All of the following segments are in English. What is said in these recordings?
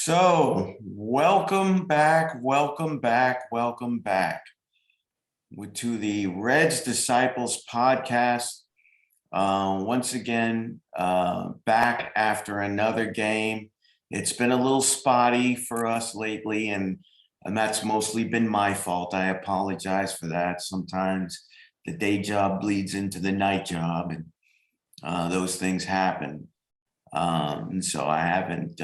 So, welcome back to the Reds Disciples podcast. Once again, back after another game. It's been a little spotty for us lately, and that's mostly been my fault. I apologize for that. Sometimes the day job bleeds into the night job, and those things happen. And so I haven't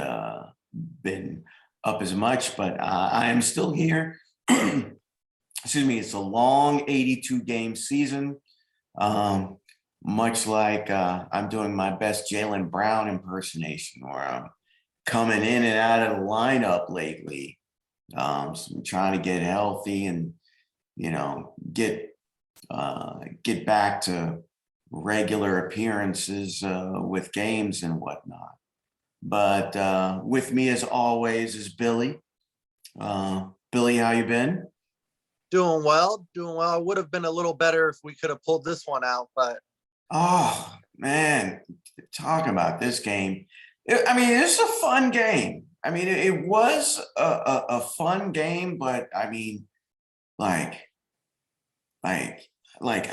been up as much, but I am still here. Excuse me. It's a long 82 game season. Much like I'm doing my best Jaylen Brown impersonation, where I'm coming in and out of the lineup lately. So I'm trying to get healthy and get back to regular appearances with games and whatnot. But with me, as always, is Billy. Billy, how you been? Doing well, doing well. It would have been a little better if we could have pulled this one out, but Oh man, talking about this game. It's a fun game. It was a fun game, but like, like,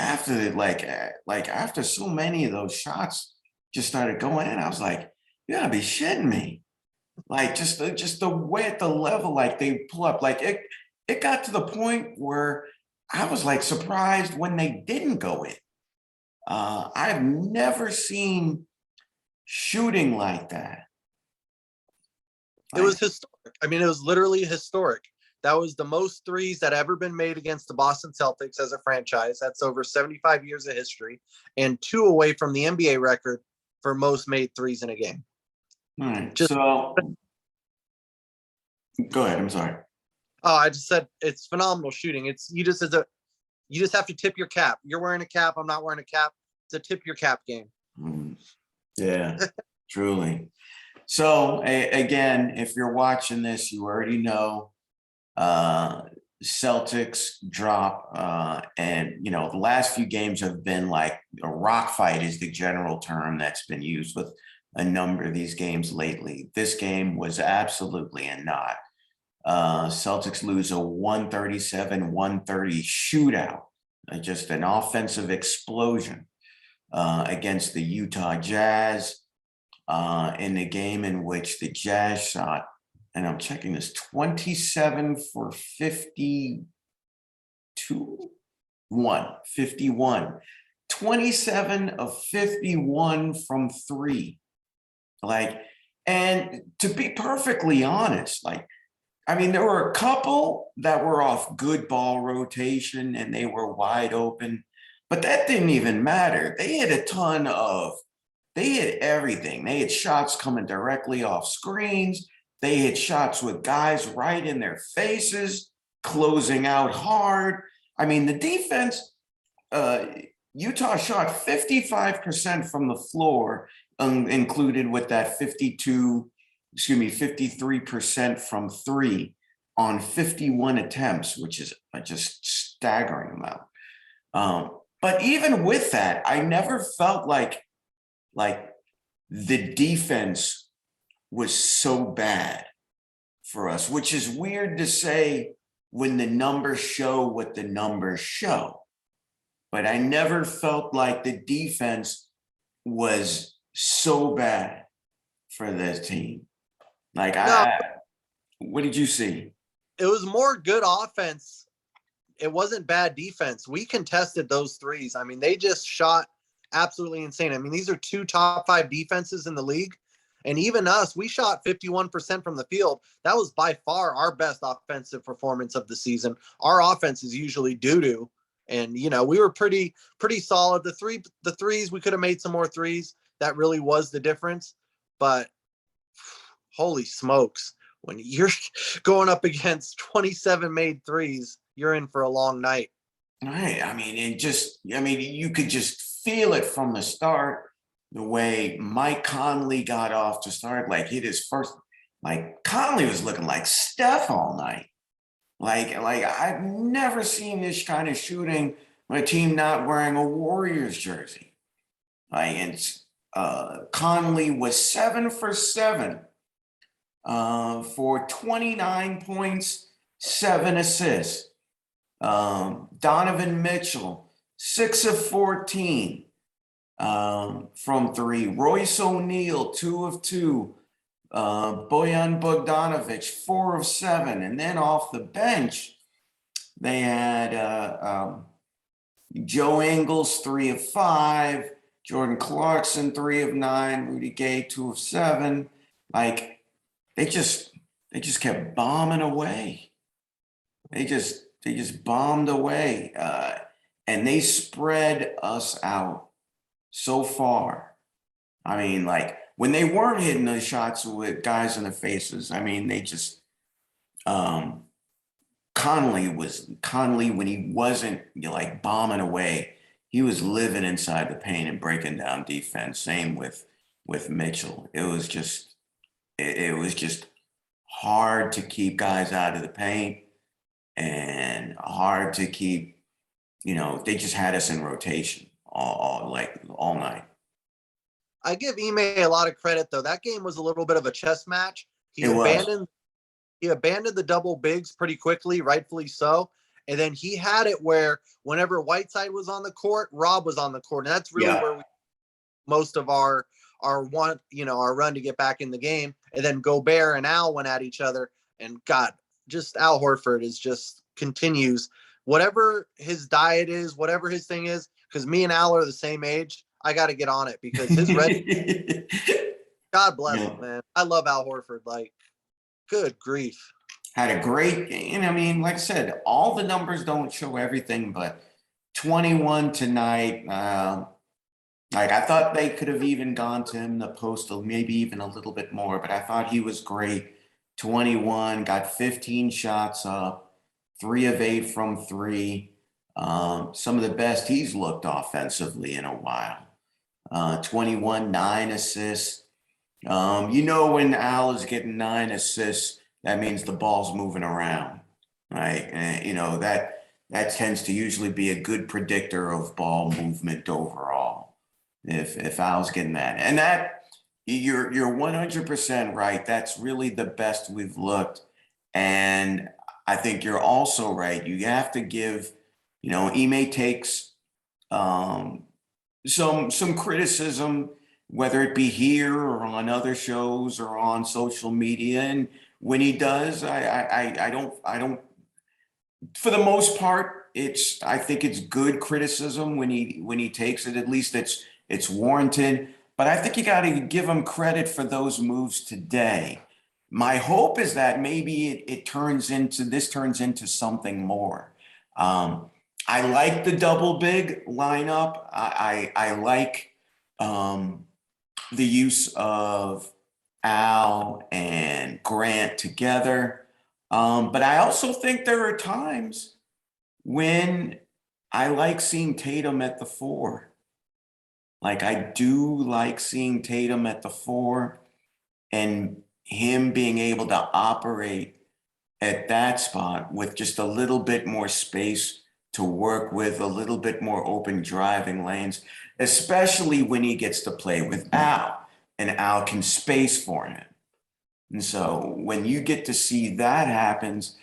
after so many of those shots just started going in, I was like, you gotta be shitting me. Like just the way at the level, like they pull up, like it got to the point where I was like surprised when they didn't go in. I've never seen shooting like that. it was historic. It was literally historic. That was the most threes that ever been made against the Boston Celtics as a franchise. That's over 75 years of history, and two away from the NBA record for most made threes in a game. All right, Just so go ahead. I'm sorry. I just said it's phenomenal shooting. You just have to tip your cap. You're wearing a cap. I'm not wearing a cap. It's a tip your cap game. Yeah, truly. So again, if you're watching this, you already know Celtics drop, and the last few games have been like a rock fight is the general term that's been used with a number of these games lately. This game was absolutely a not. Celtics lose a 137-130 shootout, just an offensive explosion against the Utah Jazz in the game in which the Jazz shot, and I'm checking this, 27 for 51, 27 of 51 from three. And to be perfectly honest, there were a couple that were off good ball rotation and they were wide open, but that didn't even matter. They hit everything. They had shots coming directly off screens. They hit shots with guys right in their faces, closing out hard. The defense, Utah shot 55% from the floor, included with that 53% from three on 51 attempts, which is a just staggering amount. But even with that, I never felt like the defense was so bad for us, which is weird to say when the numbers show what the numbers show. But I never felt like the defense was so bad for this team. No, What did you see? it was more good offense. It wasn't bad defense. We contested those threes. They just shot absolutely insane. These are two top five defenses in the league. And even us, we shot 51% from the field. That was by far our best offensive performance of the season. Our offense is usually doo-doo. And, we were pretty solid. The threes, we could have made some more threes. That really was the difference. But holy smokes, when you're going up against 27 made threes, you're in for a long night. Right. You could just feel it from the start, the way Mike Conley got off to start, hit his first, Conley was looking like Steph all night. I've never seen this kind of shooting from a team not wearing a Warriors jersey. Conley was 7 for 7 for 29 points, 7 assists. Donovan Mitchell, 6 of 14 from three. Royce O'Neal, 2 of 2. Bojan Bogdanovic, 4 of 7. And then off the bench, they had Joe Ingles, 3 of 5. Jordan Clarkson, 3 of 9. Rudy Gay, 2 of 7. Like, they just kept bombing away. They just bombed away, and they spread us out so far. I mean, like when they weren't hitting the shots with guys in the faces, I mean, they just Conley when he wasn't like bombing away, he was living inside the paint and breaking down defense. Same with Mitchell. It was just hard to keep guys out of the paint and hard to keep, they just had us in rotation all night. I give Ime a lot of credit though. That game was a little bit of a chess match. He abandoned the double bigs pretty quickly, rightfully so. And then he had it where whenever Whiteside was on the court, Rob was on the court. And that's really where most of our run to get back in the game. And then Gobert and Al went at each other, and God, just Al Horford continues whatever his diet is, whatever his thing is, because me and Al are the same age. I got to get on it because his red. God bless him, man. I love Al Horford. Like, good grief. Had a great game. I mean, like I said, all the numbers don't show everything, but 21 tonight. Like I thought they could have even gone to him the post, maybe even a little bit more, but I thought he was great. 21, got 15 shots up, 3 of 8 from 3. Some of the best he's looked offensively in a while. 21, 9 assists. When Al is getting 9 assists, that means the ball's moving around, right? And that tends to usually be a good predictor of ball movement overall. If Al's getting that, and that you're 100% right. That's really the best we've looked, and I think you're also right. You have to give, Ime takes some criticism, whether it be here or on other shows or on social media, and when he does, I don't. For the most part, I think it's good criticism when he takes it. At least it's warranted. But I think you got to give him credit for those moves today. My hope is that maybe it turns into something more. I like the double big lineup. I like the use of Al and Grant together. But I also think there are times when I like seeing Tatum at the 4. Like I do like seeing Tatum at the 4 and him being able to operate at that spot with just a little bit more space to work with, a little bit more open driving lanes, especially when he gets to play with Al and Al can space for him. And so when you get to see that happens,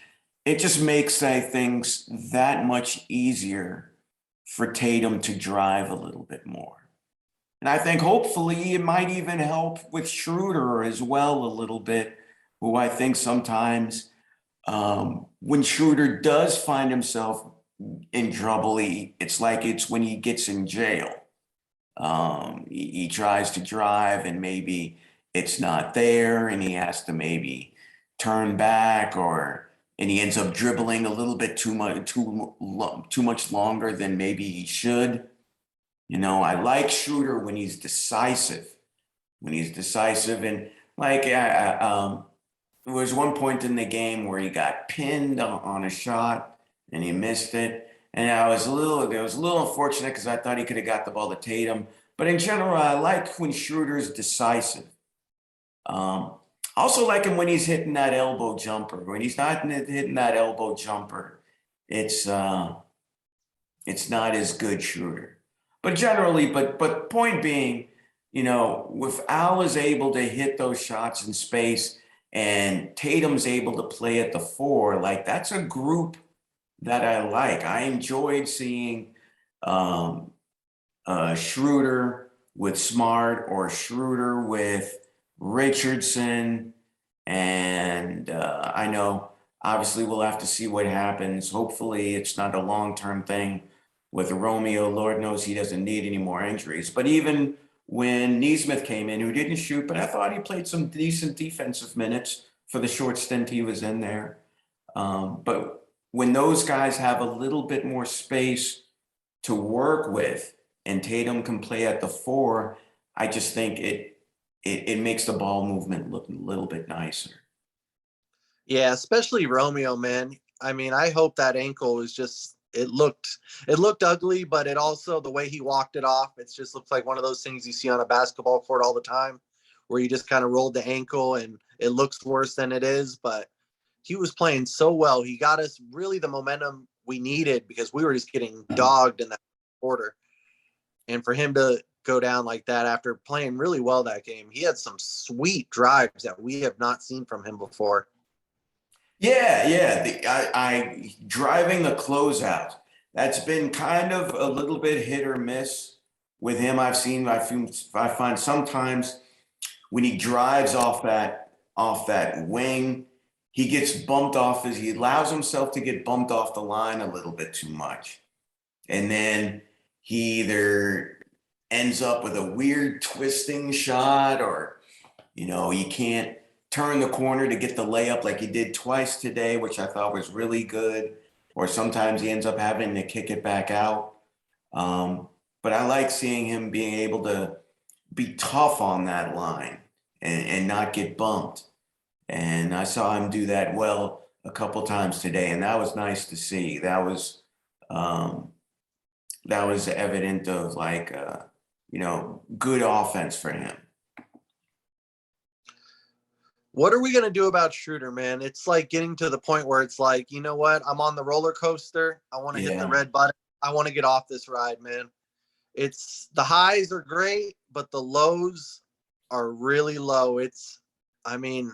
it just makes things that much easier for Tatum to drive a little bit more. And I think hopefully it might even help with Schroeder as well a little bit, who I think sometimes when Schroeder does find himself in trouble, it's when he gets in jail. He tries to drive and maybe it's not there and he has to maybe turn back and he ends up dribbling a little bit too much longer than maybe he should. I like Schroeder when he's decisive. And like there was one point in the game where he got pinned on a shot and he missed it. And it was a little unfortunate because I thought he could have got the ball to Tatum. But in general, I like when Schroeder's decisive. Also like him when he's hitting that elbow jumper. When he's not hitting that elbow jumper, it's not as good Schroeder. But generally, point being, if Al is able to hit those shots in space and Tatum's able to play at the 4, like that's a group that I like. I enjoyed seeing um, Schroeder with Smart or Schroeder with Richardson. And I know obviously we'll have to see what happens. Hopefully it's not a long-term thing with Romeo. Lord knows he doesn't need any more injuries. But even when Neesmith came in, who didn't shoot, but I thought he played some decent defensive minutes for the short stint he was in there. But when those guys have a little bit more space to work with, and Tatum can play at the 4, I just think it makes the ball movement look a little bit nicer. Yeah, especially Romeo, man. I mean, I hope that ankle is just it looked ugly, but it also the way he walked it off, it just looks like one of those things you see on a basketball court all the time, where you just kind of rolled the ankle and it looks worse than it is. But he was playing so well. He got us really the momentum we needed because we were just getting dogged in that quarter. And for him to go down like that after playing really well that game, he had some sweet drives that we have not seen from him before. Yeah. I driving the closeout. That's been kind of a little bit hit or miss with him. I find sometimes when he drives off that wing, he allows himself to get bumped off the line a little bit too much. And then he either ends up with a weird twisting shot, or he can't turn the corner to get the layup like he did twice today, which I thought was really good. Or sometimes he ends up having to kick it back out. But I like seeing him being able to be tough on that line and not get bumped. And I saw him do that well a couple times today, and that was nice to see. Um, that was evident of like good offense for him. What are we going to do about Schroeder, man? It's like getting to the point where it's like, you know what? I'm on the roller coaster. I want to hit the Yeah. red button. I want to get off this ride, man. It's the highs are great, but the lows are really low. I mean,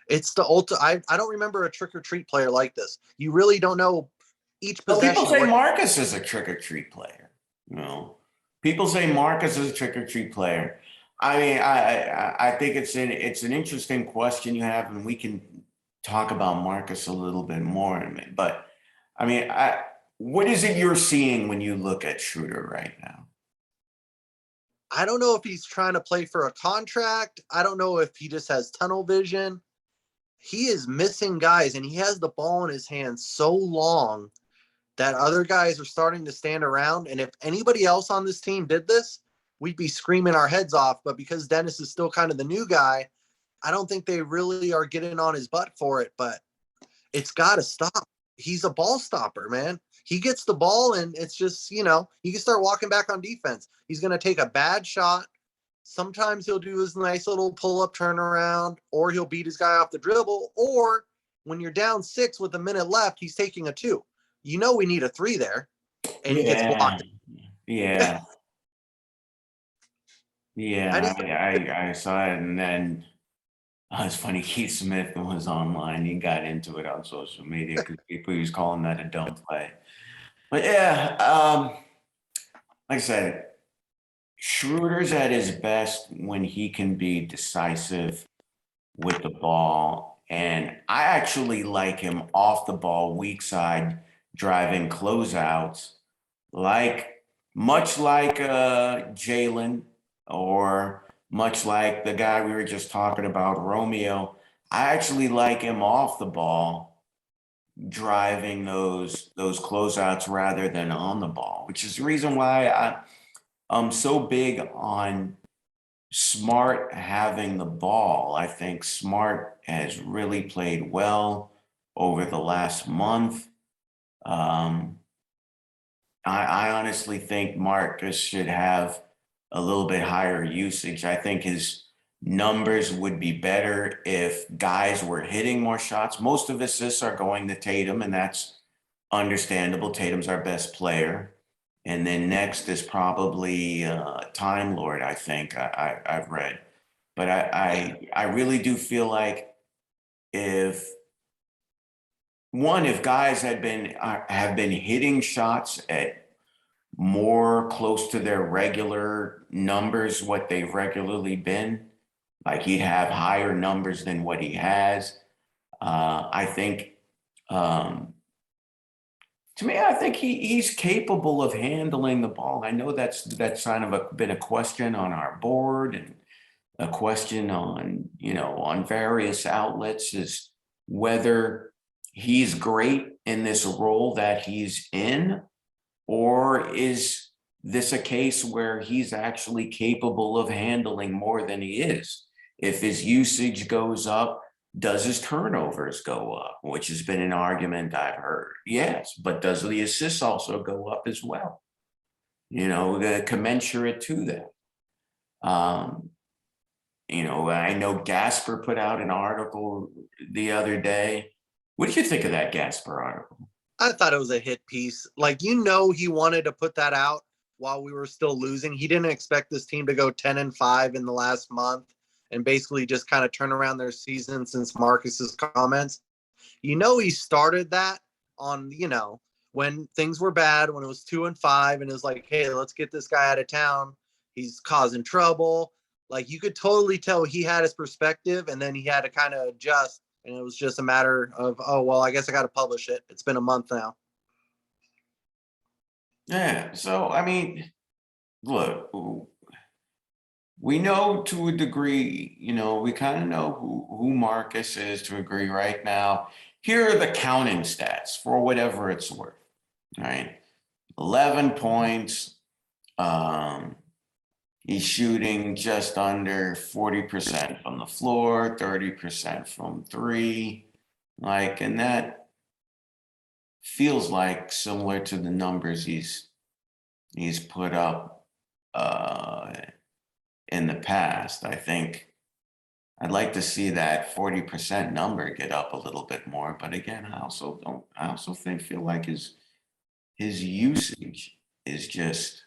it's the ultimate. I don't remember a trick or treat player like this. You really don't know each Well, people possession. say Marcus is a trick or treat player. People say Marcus is a trick or treat player. I mean, I think it's an interesting question you have, and we can talk about Marcus a little bit more in a minute. But I mean, what is it you're seeing when you look at Schroeder right now? I don't know if he's trying to play for a contract. I don't know if he just has tunnel vision. He is missing guys, and he has the ball in his hands so long that other guys are starting to stand around. And if anybody else on this team did this, we'd be screaming our heads off. But because Dennis is still kind of the new guy, I don't think they really are getting on his butt for it. But it's got to stop. He's a ball stopper, man. He gets the ball, and it's just, he can start walking back on defense. He's going to take a bad shot. Sometimes he'll do his nice little pull-up turnaround, or he'll beat his guy off the dribble, or when you're down 6 with a minute left, he's taking a 2. We need a 3 there, and he gets Yeah, blocked. yeah, I yeah. just I saw it, and then it's funny. Keith Smith was online. He got into it on social media because people he was calling that a dumb play. But yeah, like I said, Schroeder's at his best when he can be decisive with the ball. And I actually like him off the ball, weak side, driving closeouts, like much like Jalen, or much like the guy we were just talking about, Romeo. I actually like him off the ball, driving those closeouts rather than on the ball, which is the reason why I'm so big on Smart having the ball. I think Smart has really played well over the last month. Um, I honestly think Marcus should have a little bit higher usage. I think his numbers would be better if guys were hitting more shots. Most of assists are going to Tatum, and that's understandable. Tatum's our best player. And then next is probably Time Lord, I think I've read. But I really do feel like if guys have been hitting shots at more close to their regular numbers, what they've regularly been, like he'd have higher numbers than what he has. I think, to me, I think he's capable of handling the ball. I know that's kind of been a question on our board and a question on, on various outlets, is whether he's great in this role that he's in, or is this a case where he's actually capable of handling more than he is? If his usage goes up, does his turnovers go up? Which has been an argument I've heard. Yes, but does the assists also go up as well? The commensurate to that. I know Gasper put out an article the other day. What did you think of that Gasper article? I thought it was a hit piece. Like, he wanted to put that out while we were still losing. He didn't expect this team to go 10-5 in the last month and basically just kind of turn around their season since Marcus's comments. He started that on, when things were bad, when it was 2-5, and it was like, hey, let's get this guy out of town. He's causing trouble. Like, you could totally tell he had his perspective, and then he had to kind of adjust. And it was just a matter of, oh, well, I guess I got to publish it. It's been a month now. Yeah. So, I mean, look, we know to a degree, we kind of know who Marcus is to a degree right now. Here are the counting stats for whatever it's worth, right? 11 points. He's shooting just under 40% from the floor, 30% from three. And that feels like similar to the numbers he's put up in the past. I think I'd like to see that 40% number get up a little bit more. But again, I also feel like his usage is just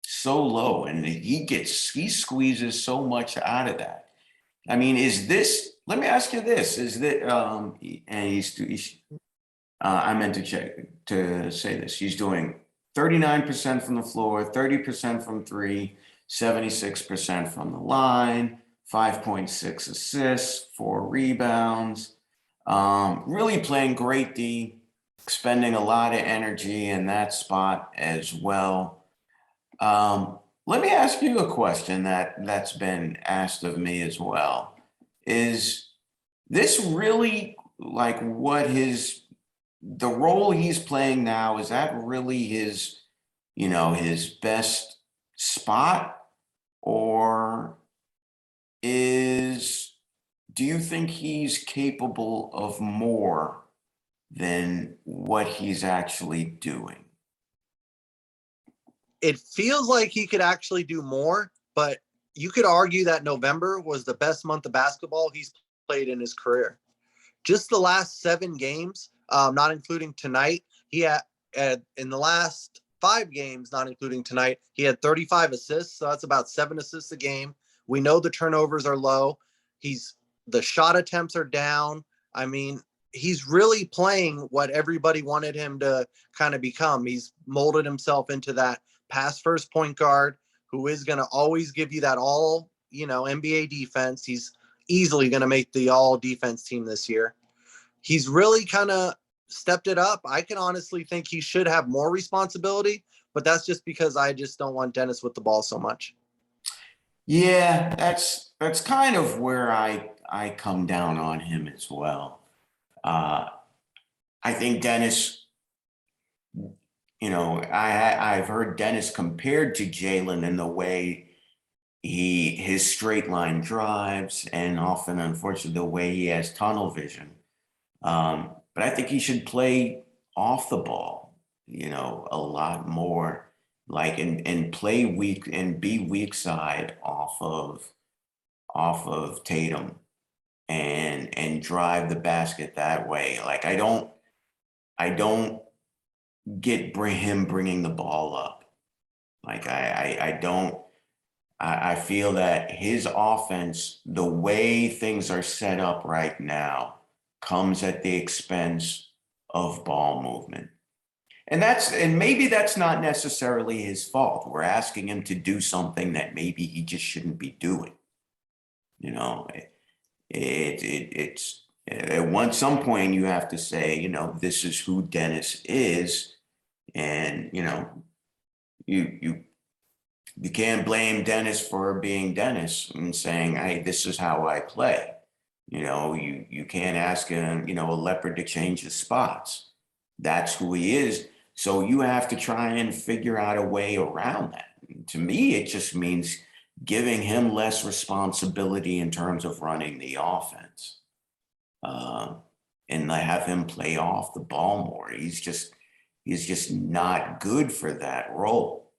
so low, and he squeezes so much out of that. I mean, let me ask you this, is that, I meant to say this, he's doing 39% from the floor, 30% from three, 76% from the line, 5.6 assists, 4 rebounds, really playing great D, expending a lot of energy in that spot as well. Let me ask you a question that's been asked of me as well. Is this really like the role he's playing now, is that really his best spot? Or do you think he's capable of more than what he's actually doing? It feels like he could actually do more, but you could argue that November was the best month of basketball he's played in his career. Just the last 7 games, not including tonight, he had in the last 5 games, not including tonight, he had 35 assists. So that's about 7 assists a game. We know the turnovers are low. The shot attempts are down. I mean, he's really playing what everybody wanted him to kind of become. He's molded himself into that pass first point guard who is going to always give you that all, NBA defense. He's easily going to make the all defense team this year. He's really kind of stepped it up. I can honestly think he should have more responsibility, but that's just because I just don't want Dennis with the ball so much. Yeah, that's kind of where I come down on him as well. I think Dennis, I've heard Dennis compared to Jalen in the way his straight line drives, and often, unfortunately, the way he has tunnel vision. But I think he should play off the ball, a lot more, and play weak and be weak side off of Tatum and drive the basket that way. I don't get him bringing the ball up. I don't. I feel that his offense, the way things are set up right now, comes at the expense of ball movement. And maybe that's not necessarily his fault. We're asking him to do something that maybe he just shouldn't be doing. You know, it's at some point you have to say, this is who Dennis is, and you can't blame Dennis for being Dennis and saying, hey, this is how I play. You can't ask a leopard to change his spots. That's who he is. So you have to try and figure out a way around that. To me, it just means giving him less responsibility in terms of running the offense, uh, and have him play off the ball more. He's just not good for that role.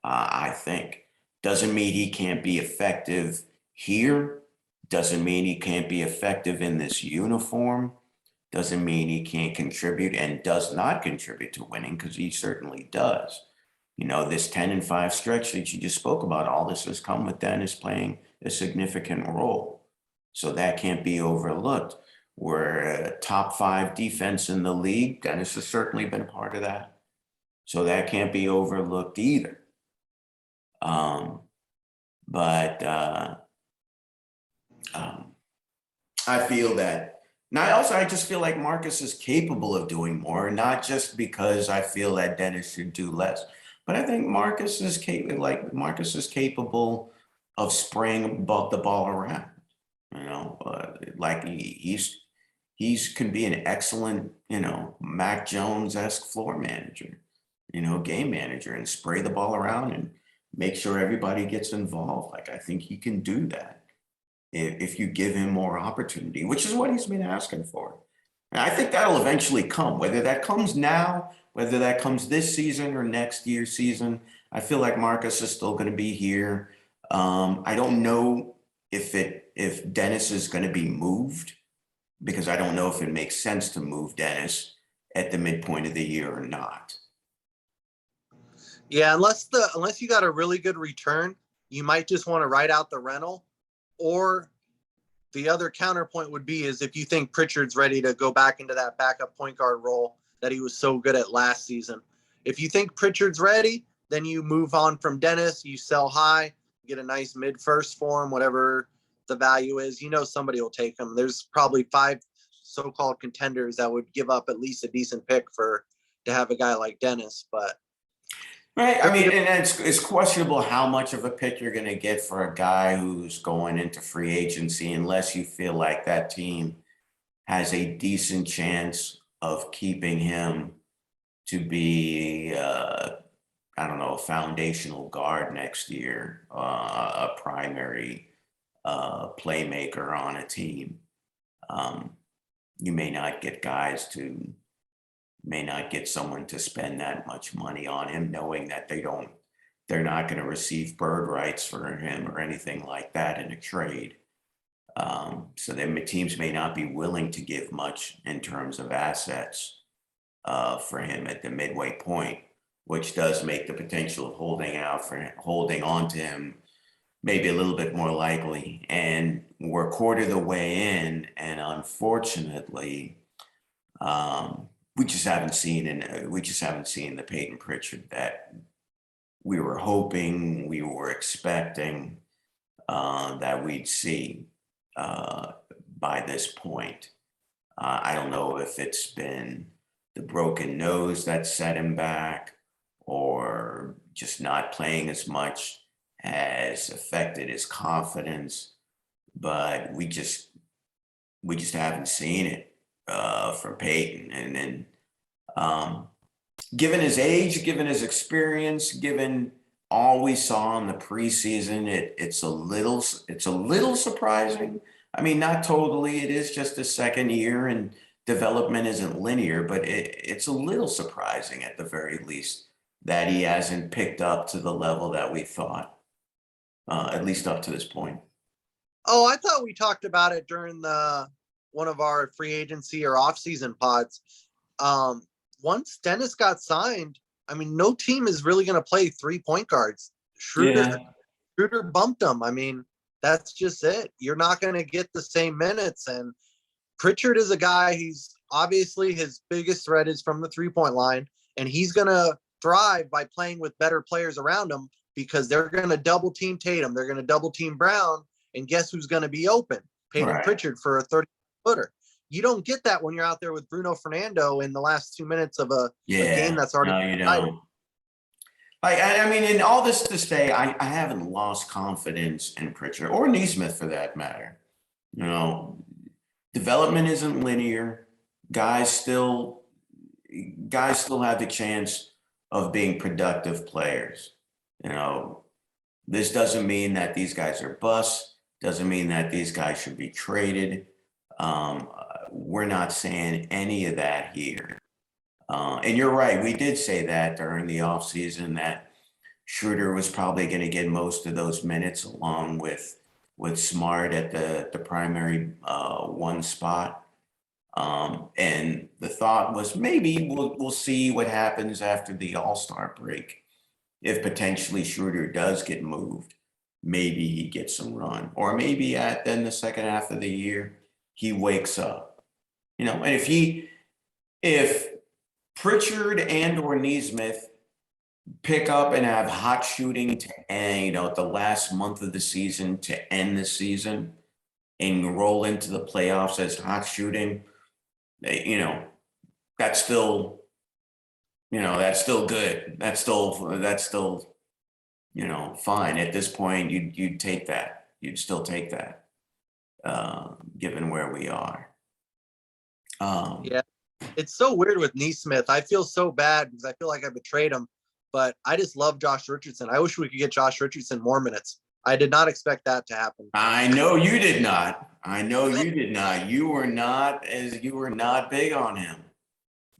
I think doesn't mean he can't be effective here. Doesn't mean he can't be effective in this uniform. Doesn't mean he can't contribute and does not contribute to winning, because he certainly does. This 10-5 stretch that you just spoke about, all this has come with Dennis playing a significant role. So that can't be overlooked. We're a top 5 defense in the league. Dennis has certainly been a part of that. So that can't be overlooked either. But I feel that now. I just feel like Marcus is capable of doing more, not just because I feel that Dennis should do less, but I think Marcus is capable of spraying the ball around. Like he's can be an excellent, Mac Jones-esque floor manager, game manager, and spray the ball around and make sure everybody gets involved. Like, I think he can do that if you give him more opportunity, which is what he's been asking for. And I think that'll eventually come, whether that comes now, whether that comes this season or next year's season. I feel like Marcus is still going to be here. I don't know if Dennis is going to be moved, because I don't know if it makes sense to move Dennis at the midpoint of the year or not. Yeah, unless you got a really good return, you might just want to write out the rental. Or the other counterpoint would be is if you think Pritchard's ready to go back into that backup point guard role that he was so good at last season. If you think Pritchard's ready, then you move on from Dennis, you sell high, get a nice mid-first for him, whatever the value is. Somebody will take him. There's probably 5 so-called contenders that would give up at least a decent pick to have a guy like Dennis, but right. I mean, and it's questionable how much of a pick you're going to get for a guy who's going into free agency, unless you feel like that team has a decent chance of keeping him to be, I don't know, a foundational guard next year, a primary playmaker on a team. You may not get someone to spend that much money on him, knowing that they're not going to receive bird rights for him or anything like that in a trade. So then teams may not be willing to give much in terms of assets for him at the midway point, which does make the potential of holding on to him maybe a little bit more likely. And we're a quarter of the way in, and unfortunately, we just haven't seen the Peyton Pritchard that we were hoping, we were expecting that we'd see by this point. I don't know if it's been the broken nose that set him back, or just not playing as much has affected his confidence, but we just haven't seen it from Peyton. And then, given his age, given his experience, given all we saw in the preseason, it's a little surprising. I mean, not totally. It is just a second year, and development isn't linear, but it's a little surprising at the very least that he hasn't picked up to the level that we thought, at least up to this point. Oh, I thought we talked about it during one of our free agency or off-season pods. Once Dennis got signed, I mean, no team is really going to play 3 point guards. Schroeder Schroeder bumped him. I mean, that's just it. You're not going to get the same minutes. And Pritchard is a guy, he's obviously his biggest threat is from the 3-point line, and he's going to thrive by playing with better players around him because they're going to double team Tatum. They're going to double team Brown. And guess who's going to be open? Peyton Pritchard for a 30-footer. You don't get that when you're out there with Bruno Fernando in the last 2 minutes of a game that's already no, you don't. I mean, in all this to say, I haven't lost confidence in Pritchard or Neesmith for that matter. You know, development isn't linear. Guys still have the chance of being productive players. You know, this doesn't mean that these guys are busts. Doesn't mean that these guys should be traded. We're not saying any of that here. And you're right. We did say that during the offseason that Schroeder was probably going to get most of those minutes along with Smart at the primary one spot. And the thought was maybe we'll see what happens after the All-Star break. If potentially Schroeder does get moved, maybe he gets some run. Or maybe then the second half of the year, he wakes up. You know, and if Pritchard and or Neesmith pick up and have hot shooting to end, you know, the last month of the season to end the season and roll into the playoffs as hot shooting, you know, that's still good. That's still, you know, fine. At this point, you'd take that. You'd still take that, given where we are. Yeah. It's so weird with Neesmith. I feel so bad because I feel like I betrayed him, but I just love Josh Richardson. I wish we could get Josh Richardson more minutes. I did not expect that to happen. I know you did not. You were not big on him.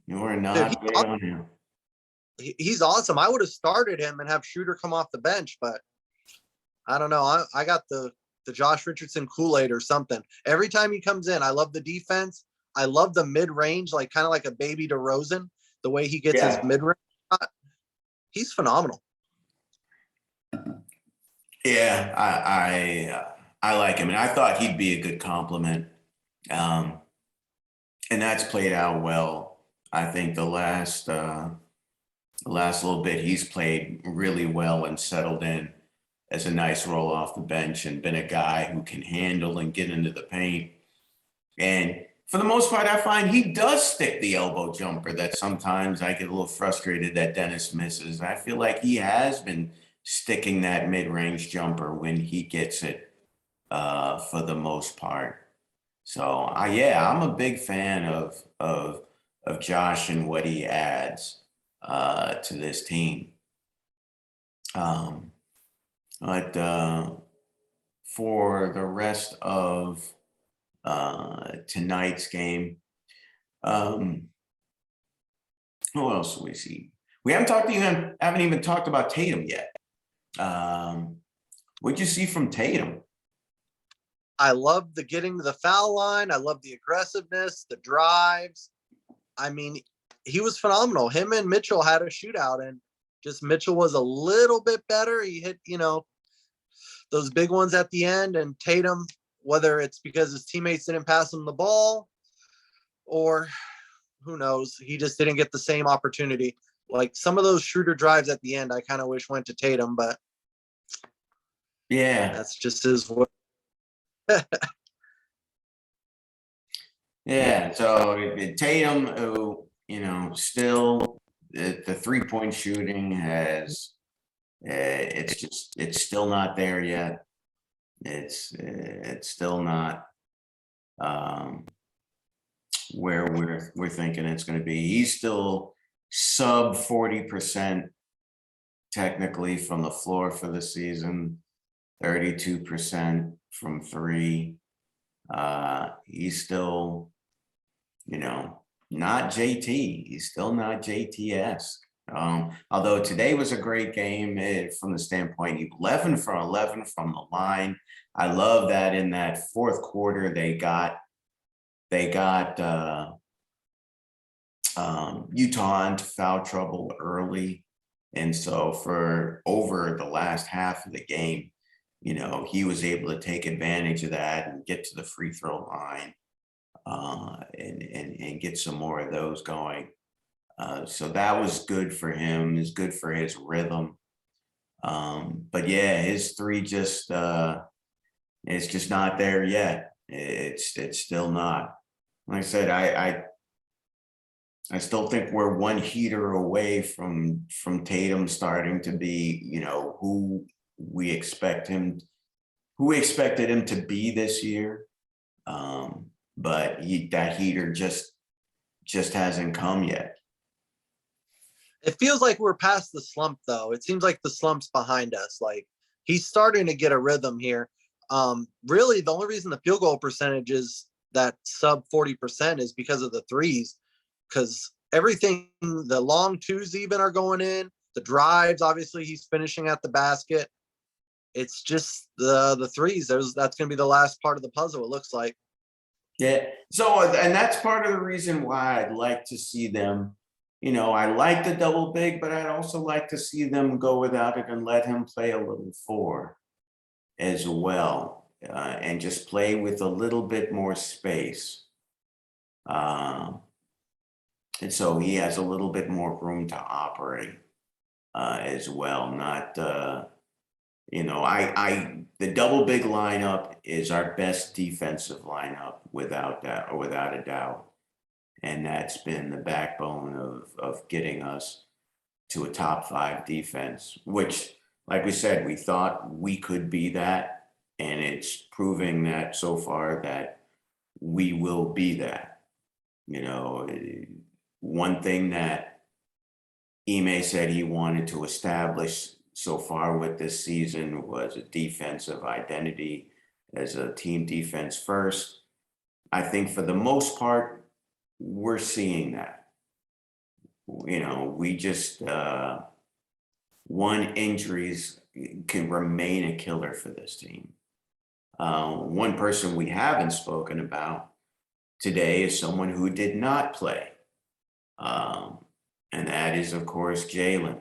You were not big on him. He's awesome. I would have started him and have Schroeder come off the bench, but I don't know. I got the Josh Richardson Kool-Aid or something. Every time he comes in, I love the defense. I love the mid-range, like kind of like a baby DeRozan, the way he gets his mid-range shot. He's phenomenal. Yeah, I like him, and I thought he'd be a good compliment. And that's played out well. I think the last little bit he's played really well and settled in as a nice roll off the bench and been a guy who can handle and get into the paint. And for the most part, I find he does stick the elbow jumper that sometimes I get a little frustrated that Dennis misses. I feel like he has been sticking that mid-range jumper when he gets it for the most part. So, I'm a big fan of Josh and what he adds to this team. But for the rest of tonight's game, who else do we see? We haven't even talked about Tatum yet. What'd you see from Tatum? I love the getting to the foul line. I love the aggressiveness, the drives. I mean, he was phenomenal. Him and Mitchell had a shootout, and just Mitchell was a little bit better. He hit, those big ones at the end, and Tatum, whether it's because his teammates didn't pass him the ball or who knows, he just didn't get the same opportunity. Like some of those Schroeder drives at the end, I kind of wish went to Tatum, but yeah, that's just his way. Yeah, so Tatum, who, still the 3-point shooting has, it's still not there yet. It's still not where we're thinking it's going to be. He's still sub 40% technically from the floor for the season, 32% from three. He's still, not JT. He's still not JT-esque. Although today was a great game from the standpoint 11 for 11 from the line. I love that in that fourth quarter they got Utah into foul trouble early, and so for over the last half of the game, he was able to take advantage of that and get to the free throw line, and get some more of those going. So that was good for him. Is good for his rhythm. But yeah, his three just it's just not there yet. It's still not. Like I said, I still think we're one heater away from Tatum starting to be, we expect him, who we expected him to be this year. But that heater just hasn't come yet. It feels like we're past the slump, though. It seems like the slump's behind us. Like, he's starting to get a rhythm here. Really, the only reason the field goal percentage is that sub 40% is because of the threes. Because everything, the long twos even are going in. The drives, obviously, he's finishing at the basket. It's just the threes. That's going to be the last part of the puzzle, it looks like. Yeah. So, and that's part of the reason why I'd like to see them. I like the double big, but I'd also like to see them go without it and let him play a little four as well, and just play with a little bit more space. And so he has a little bit more room to operate as well. Not, the double big lineup is our best defensive lineup without that, or without a doubt. And that's been the backbone of getting us to a top 5 defense, which, like we said, we thought we could be that. And it's proving that so far that we will be that. One thing that Ime said he wanted to establish so far with this season was a defensive identity as a team defense first. I think for the most part, we're seeing that. We just, one, injuries can remain a killer for this team. One person we haven't spoken about today is someone who did not play. And that is, of course, Jalen.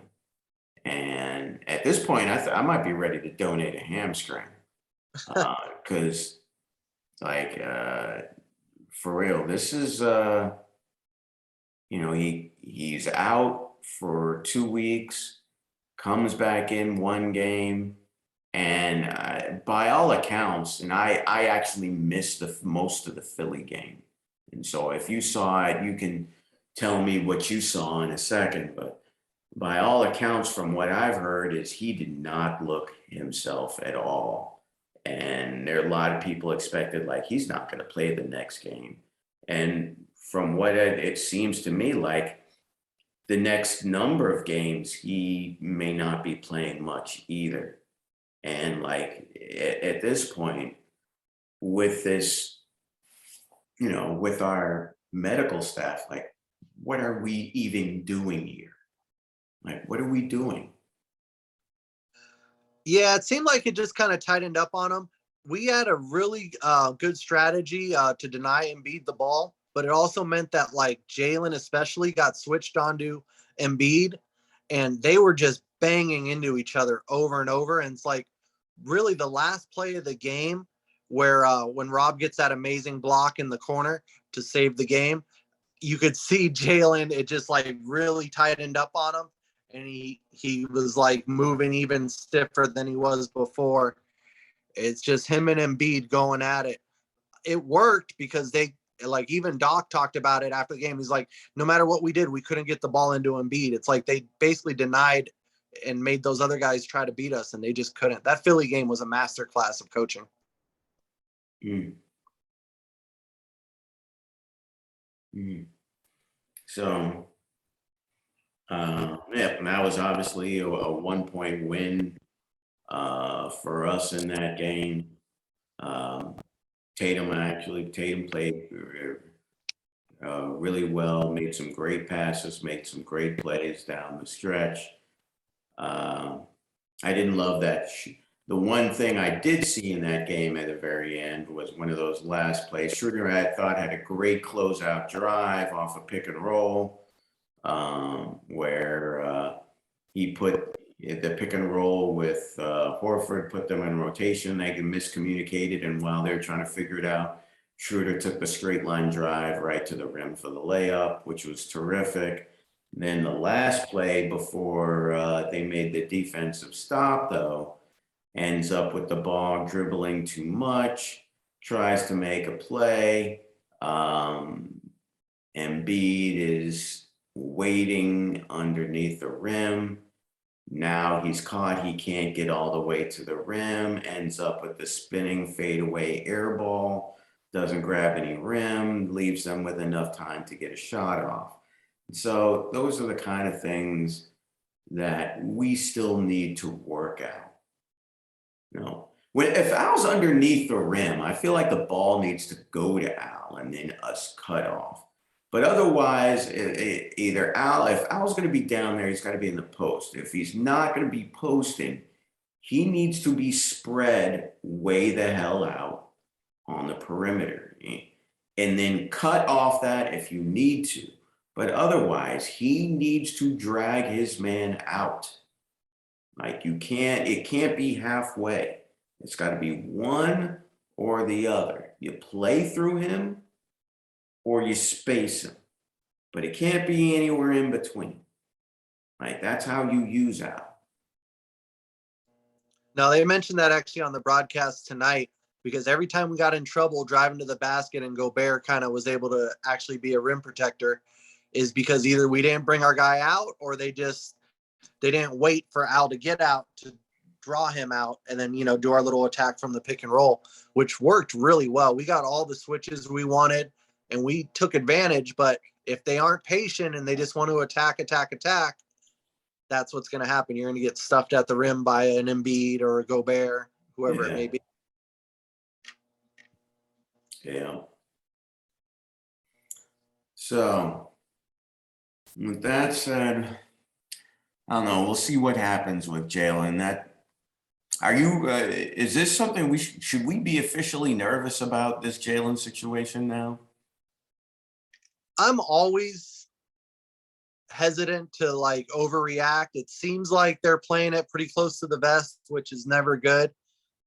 And at this point, I might be ready to donate a hamstring. Because, for real, this is, he's out for 2 weeks, comes back in one game. And by all accounts, and I actually missed most of the Philly game. And so if you saw it, you can tell me what you saw in a second. But by all accounts, from what I've heard, is he did not look himself at all. And there are a lot of people expected, like, he's not going to play the next game. And from what it seems to me like, the next number of games, he may not be playing much either. And at this point, with this, with our medical staff, what are we even doing here? What are we doing? Yeah, it seemed like it just kind of tightened up on him. We had a really good strategy to deny Embiid the ball, but it also meant that Jalen especially got switched onto Embiid, and they were just banging into each other over and over. And it's really the last play of the game where when Rob gets that amazing block in the corner to save the game, you could see Jalen, it just really tightened up on him. And he was moving even stiffer than he was before. It's just him and Embiid going at it. It worked because they even Doc talked about it after the game. He's like, no matter what we did, we couldn't get the ball into Embiid. It's they basically denied and made those other guys try to beat us, and they just couldn't. That Philly game was a masterclass of coaching. Mm. Mm. So, that was obviously a 1-point win for us in that game. Tatum played really well, made some great passes, made some great plays down the stretch. I didn't love that. The one thing I did see in that game at the very end was one of those last plays. Schroeder, I thought, had a great closeout drive off a pick and roll, where he put the pick and roll with Horford, put them in rotation. They get miscommunicated, and while they're trying to figure it out, Schroeder took the straight line drive right to the rim for the layup, which was terrific. Then the last play before they made the defensive stop, though, ends up with the ball dribbling too much, tries to make a play. Embiid is waiting underneath the rim. Now he's caught. He can't get all the way to the rim, ends up with the spinning fadeaway air ball, doesn't grab any rim, leaves them with enough time to get a shot off. So those are the kind of things that we still need to work out. If Al's underneath the rim, I feel like the ball needs to go to Al and then us cut off. But otherwise, either if Al's going to be down there, he's got to be in the post. If he's not going to be posting, he needs to be spread way the hell out on the perimeter. And then cut off that if you need to. But otherwise, he needs to drag his man out. Like it can't be halfway. It's got to be one or the other. You play through him or you space him. But it can't be anywhere in between. Like that's how you use Al. Now, they mentioned that actually on the broadcast tonight, because every time we got in trouble driving to the basket and Gobert kind of was able to actually be a rim protector, is because either we didn't bring our guy out or they didn't wait for Al to get out to draw him out and then, do our little attack from the pick and roll, which worked really well. We got all the switches we wanted and we took advantage. But if they aren't patient and they just want to attack, that's what's going to happen. You're going to get stuffed at the rim by an Embiid or a Gobert, whoever it may be. Yeah. So with that said, I don't know. We'll see what happens with Jalen. Is this something should we be officially nervous about this Jalen situation now? I'm always hesitant to overreact. It seems like they're playing it pretty close to the vest, which is never good.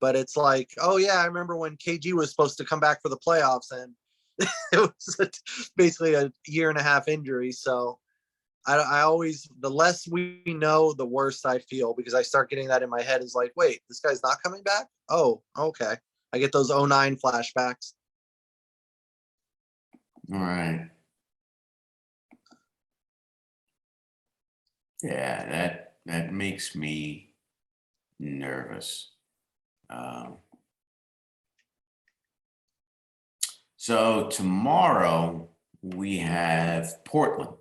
But it's like, oh yeah, I remember when KG was supposed to come back for the playoffs and it was basically a 1.5 year injury. So I always, the less we know, the worse I feel, because I start getting that in my head is like, wait, this guy's not coming back? Oh, okay. I get those 2009 flashbacks. All right. Yeah, that makes me nervous. So tomorrow we have Portland.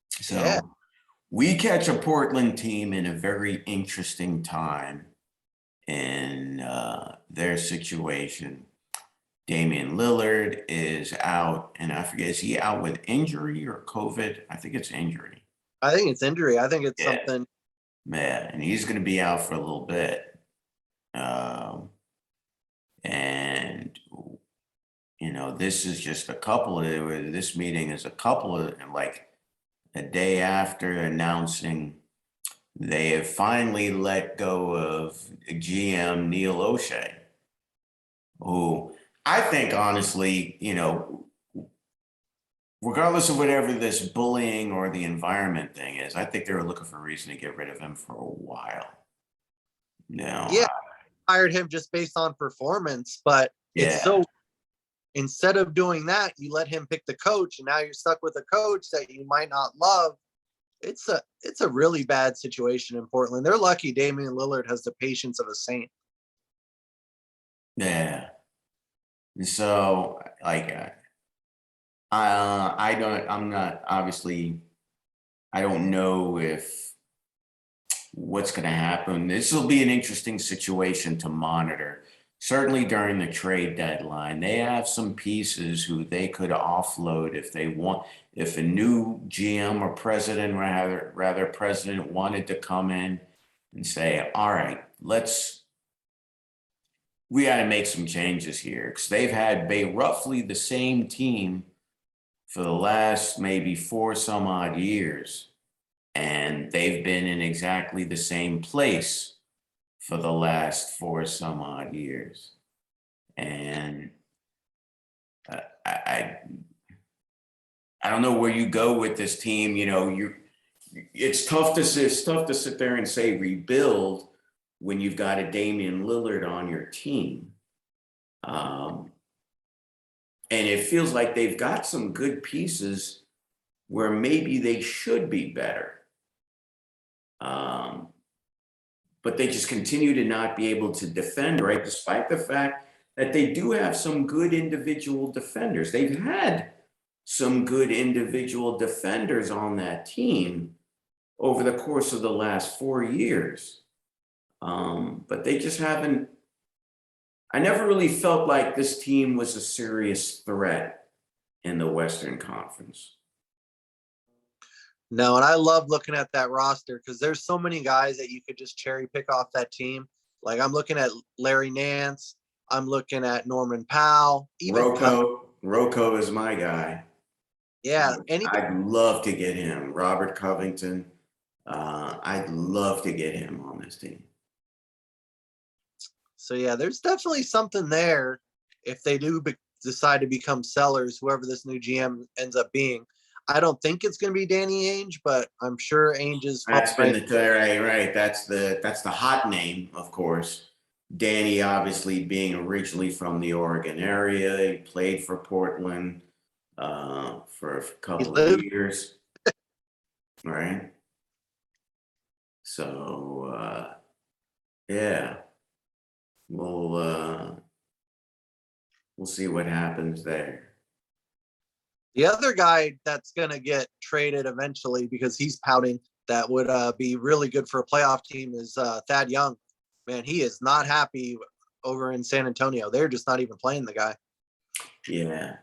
So Yeah. we catch a Portland team in a very interesting time in their situation. Damian Lillard is out, and I forget, is he out with injury or COVID? I think it's injury. I think it's injury. I think it's something. Yeah, and he's going to be out for a little bit. And this is just this meeting is a couple of, a day after announcing they have finally let go of GM Neil O'Shea, who I think honestly, regardless of whatever this bullying or the environment thing is, I think they were looking for a reason to get rid of him for a while. Yeah, hired him just based on performance, but it's so, instead of doing that, you let him pick the coach, and now you're stuck with a coach that you might not love. It's a really bad situation in Portland. They're lucky Damian Lillard has the patience of a saint. Yeah. So I don't know if what's going to happen. This will be an interesting situation to monitor. Certainly during the trade deadline, they have some pieces who they could offload if they want. If a new GM or president, rather president, wanted to come in and say, all right, we got to make some changes here, because they've had roughly the same team for the last maybe 4 some odd years. And they've been in exactly the same place for the last 4 some odd years. And I don't know where you go with this team. It's tough to sit there and say rebuild when you've got a Damian Lillard on your team. And it feels like they've got some good pieces where maybe they should be better. But they just continue to not be able to defend, right? Despite the fact that they do have some good individual defenders. They've had some good individual defenders on that team over the course of the last 4 years. But they just haven't. I never really felt like this team was a serious threat in the Western Conference. No, and I love looking at that roster because there's so many guys that you could just cherry pick off that team. Like I'm looking at Larry Nance, I'm looking at Norman Powell, even Rocco is my guy. yeah, I'd love to get him. Robert Covington. I'd love to get him on this team. So yeah, there's definitely something there if they do decide to become sellers, whoever this new GM ends up being. I don't think it's going to be Danny Ainge, but I'm sure Ainge is. That's been right. That's the hot name, of course. Danny, obviously being originally from the Oregon area, he played for Portland for a couple of years, right? So yeah, we'll see what happens there. The other guy that's going to get traded eventually because he's pouting that would be really good for a playoff team is Thad Young. Man, he is not happy over in San Antonio. They're just not even playing the guy. Yeah,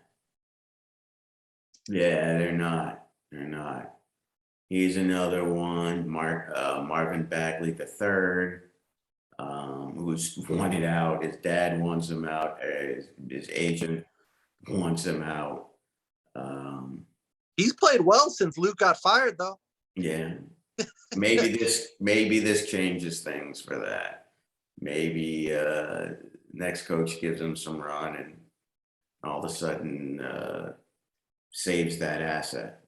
they're not. He's another one, Marvin Bagley III, who's wanted out. His dad wants him out. His agent wants him out. He's played well since Luke got fired, though. Yeah, maybe this changes things for that. Maybe next coach gives him some run and all of a sudden saves that asset.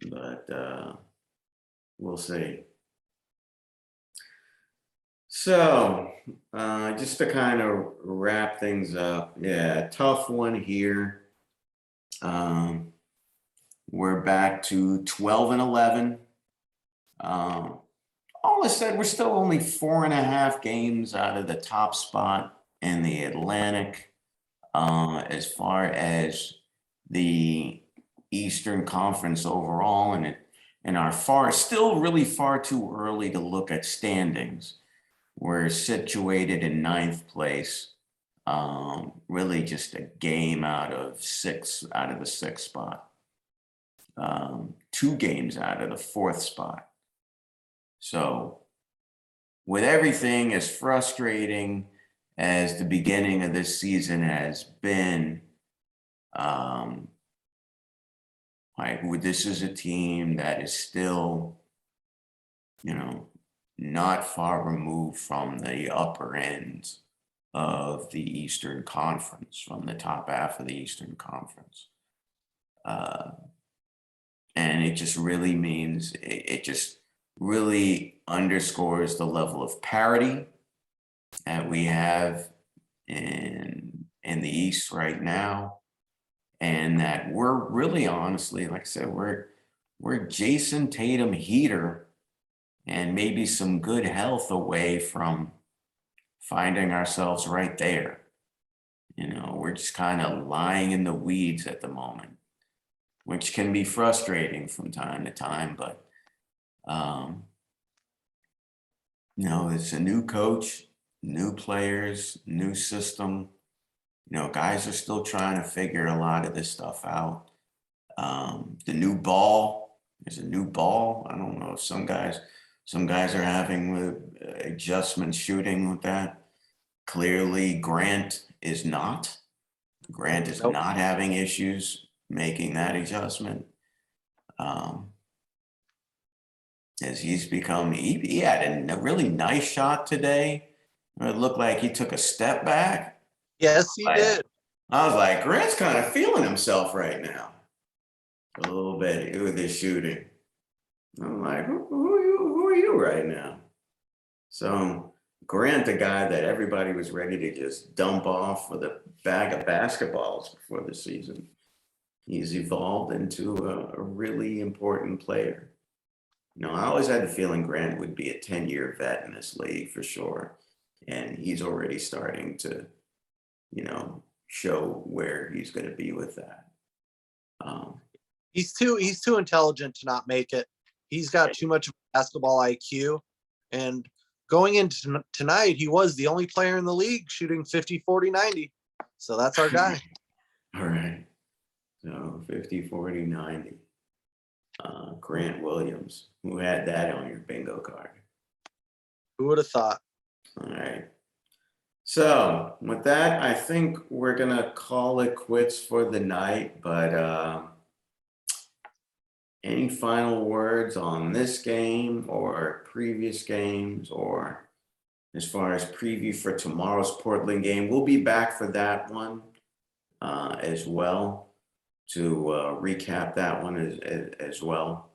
But we'll see. So just to kind of wrap things up, yeah, tough one here. We're back to 12-11. All I said, we're still only 4.5 games out of the top spot in the Atlantic. As far as the Eastern Conference overall, and still really far too early to look at standings. We're situated in 9th place, really just a game out of the 6th spot, 2 games out of the 4th spot. So with everything as frustrating as the beginning of this season has been, this is a team that is still, not far removed from the upper ends of the Eastern Conference, from the top half of the Eastern Conference. And it just really means, it just really underscores the level of parity that we have in the East right now. And that we're really, honestly, like I said, we're Jason Tatum heater and maybe some good health away from finding ourselves right there. We're just kind of lying in the weeds at the moment, which can be frustrating from time to time, but it's a new coach, new players, new system. Guys are still trying to figure a lot of this stuff out. The new ball, there's a new ball. I don't know if some guys are having adjustment shooting with that. Clearly, Grant is not. Grant is not having issues making that adjustment. as he's become, he had a really nice shot today. It looked like he took a step back. Yes, he did. I was like, Grant's kind of feeling himself right now. A little bit with his shooting. I'm like, who are you right now? So Grant, the guy that everybody was ready to just dump off with a bag of basketballs before the season, he's evolved into a really important player. I always had the feeling Grant would be a 10-year vet in this league for sure. And he's already starting to, show where he's going to be with that. He's too intelligent to not make it. He's got too much basketball IQ. And going into tonight, he was the only player in the league shooting 50, 40, 90. So that's our guy. All right. So 50, 40, 90. Grant Williams. Who had that on your bingo card? Who would have thought? All right. So with that, I think we're going to call it quits for the night. But any final words on this game or previous games, or as far as preview for tomorrow's Portland game? We'll be back for that one as well to recap that one as well.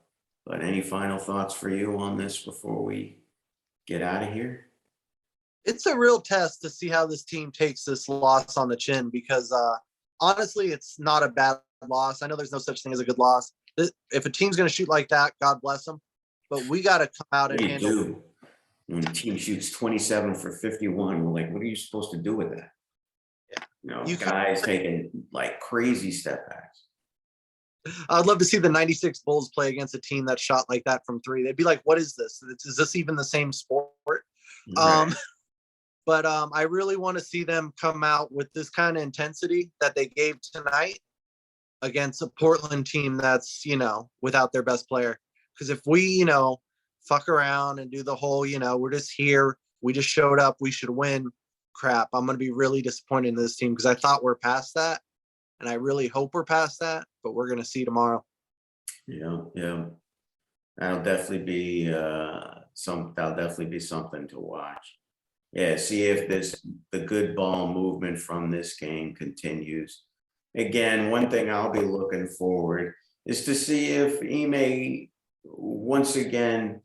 But any final thoughts for you on this before we get out of here? It's a real test to see how this team takes this loss on the chin, because honestly, it's not a bad loss. I know there's no such thing as a good loss. If a team's going to shoot like that, God bless them. But we got to come out and handle it. When the team shoots 27 for 51, we're like, what are you supposed to do with that? You guys taking like crazy step backs. I'd love to see the 96 Bulls play against a team that shot like that from three. They'd be like, what is this? Is this even the same sport? Right. But I really want to see them come out with this kind of intensity that they gave tonight against a Portland team that's, without their best player. Because if we, fuck around and do the whole, we're just here, we just showed up, we should win crap, I'm going to be really disappointed in this team, because I thought we're past that. And I really hope we're past that, but we're going to see tomorrow. Yeah. That'll definitely be something to watch. Yeah, see if the good ball movement from this game continues. Again, one thing I'll be looking forward is to see if Ime once again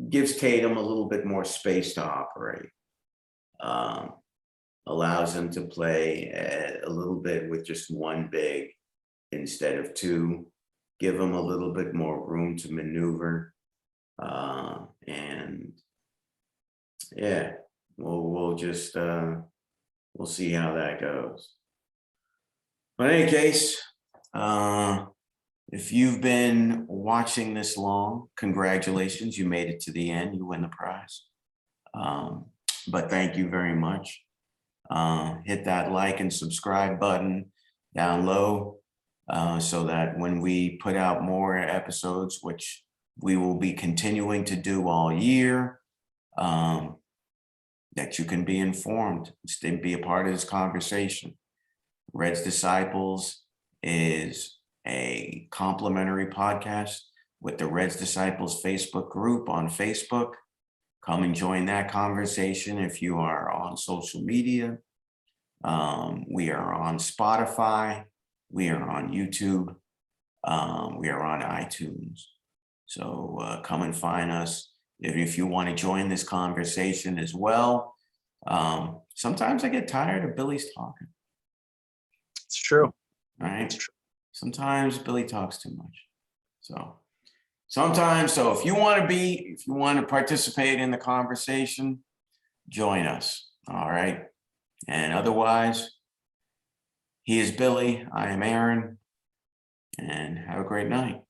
gives Tatum a little bit more space to operate. Allows him to play a little bit with just one big instead of two, give him a little bit more room to maneuver. And yeah, we'll see how that goes. But in any case, if you've been watching this long, congratulations, you made it to the end, you win the prize. But thank you very much. Hit that like and subscribe button down low so that when we put out more episodes, which we will be continuing to do all year, that you can be informed, be a part of this conversation. Red's Disciples is a complimentary podcast with the Red's Disciples Facebook group on Facebook. Come and join that conversation if you are on social media. We are on Spotify. We are on YouTube. We are on iTunes. So come and find us if you want to join this conversation as well. Sometimes I get tired of Billy's talking. It's true. Right? It's true. Sometimes Billy talks too much. So if you want to participate in the conversation, join us. All right. And otherwise, he is Billy. I am Aaron. And have a great night.